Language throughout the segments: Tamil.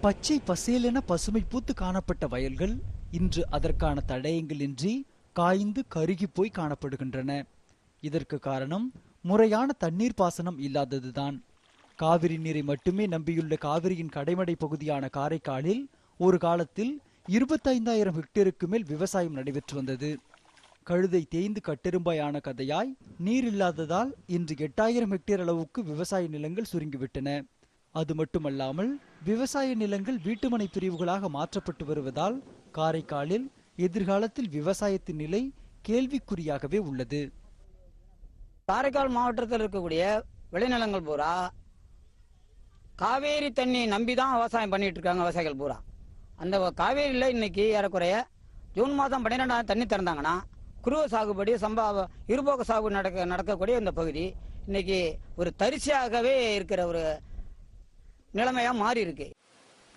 பச்சை பசேலென பசுமை பூத்து காணப்பட்ட வயல்கள் இன்று அதற்கான தடயங்களின்றி காய்ந்து கருகி போய் காணப்படுகின்றன. இதற்கு காரணம் முறையான தண்ணீர் பாசனம் இல்லாததுதான். காவிரி நீரை மட்டுமே நம்பியுள்ள காவிரியின் கடைமடை பகுதியான காரைக்காலில் ஒரு காலத்தில் 25,000 ஹெக்டேருக்கு மேல் விவசாயம் நடைபெற்று வந்தது. கழுதை தேய்ந்து கட்டெரும்பாயான கதையாய் நீர் இல்லாததால் இன்று 8,000 ஹெக்டேர் அளவுக்கு விவசாய நிலங்கள் சுருங்கிவிட்டன. அது மட்டுமல்லாமல் விவசாய நிலங்கள் வீட்டுமனை பிரிவுகளாக மாற்றப்பட்டு வருவதால் காரைக்காலில் எதிர்காலத்தில் விவசாயத்தின் நிலை கேள்விக்குறியாகவே உள்ளது. காரைக்கால் மாவட்டத்தில் இருக்கக்கூடிய விளைநிலங்கள் பூரா காவேரி தண்ணி நம்பிதான் விவசாயம் பண்ணிட்டு இருக்காங்க. விவசாயிகள் பூரா அந்த காவேரியில் இன்னைக்கு ஏறக்குறைய ஜூன் மாதம் 12ஆம் தண்ணி திறந்தாங்கன்னா குறுவை சாகுபடி இருபோக சாகுபடி நடக்கக்கூடிய இந்த பகுதி இன்னைக்கு ஒரு தரிசியாகவே இருக்கிற ஒரு நிலைமையா மாறி இருக்கு.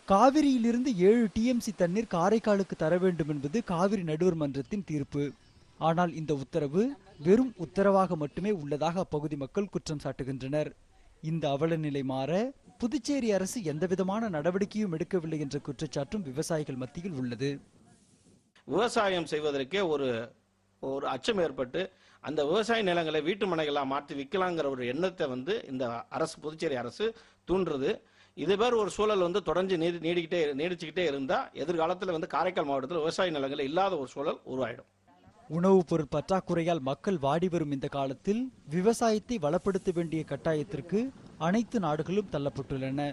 காவிரியிலிருந்து 7 TMC தண்ணீர் காரைக்காலுக்கு தர வேண்டும் என்பது காவிரி நடுவர் மன்றத்தின் தீர்ப்பு. ஆனால் இந்த உத்தரவு வெறும் உத்தரவாக மட்டுமே உள்ளதாக அப்பகுதி மக்கள் குற்றம் சாட்டுகின்றனர். இந்த அவல நிலை மாற புதுச்சேரி அரசு எந்தவிதமான நடவடிக்கையும் எடுக்கவில்லை என்ற குற்றச்சாட்டும் விவசாயிகள் மத்தியில் உள்ளது. விவசாயம் செய்வதற்கே ஒரு அச்சம் ஏற்பட்டு அந்த விவசாய நிலங்களை வீட்டு மனைகளா மாற்றி விற்கலாங்கிற ஒரு எண்ணத்தை இந்த அரசு, புதுச்சேரி அரசு தூண்டுறது. இது பேர் ஒரு சூழல் தொடர்ந்து நீடிச்சுக்கிட்டே இருந்தா எதிர்காலத்தில் காரைக்கால் மாவட்டத்தில் விவசாய நிலங்கள் இல்லாத ஒரு சூழல் உருவாயிடும். உணவுப் பொருள் பற்றாக்குறையால் மக்கள் வாடி வரும் இந்த காலத்தில் விவசாயத்தை வளப்படுத்த வேண்டிய கட்டாயத்திற்கு அனைத்து நாடுகளும் தள்ளப்பட்டுள்ளன.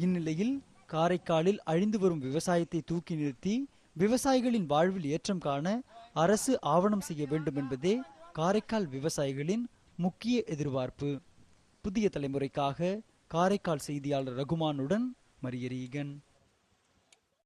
இந்நிலையில் காரைக்காலில் அழிந்து வரும் விவசாயத்தை தூக்கி நிறுத்தி விவசாயிகளின் வாழ்வில் ஏற்றம் காண அரசு ஆவணம் செய்ய வேண்டும் என்பதே காரைக்கால் விவசாயிகளின் முக்கிய எதிர்பார்ப்பு. புதிய தலைமுறைக்காக காரைக்கால் செய்தியாளர் ரகுமானுடன் மரியரீகன்.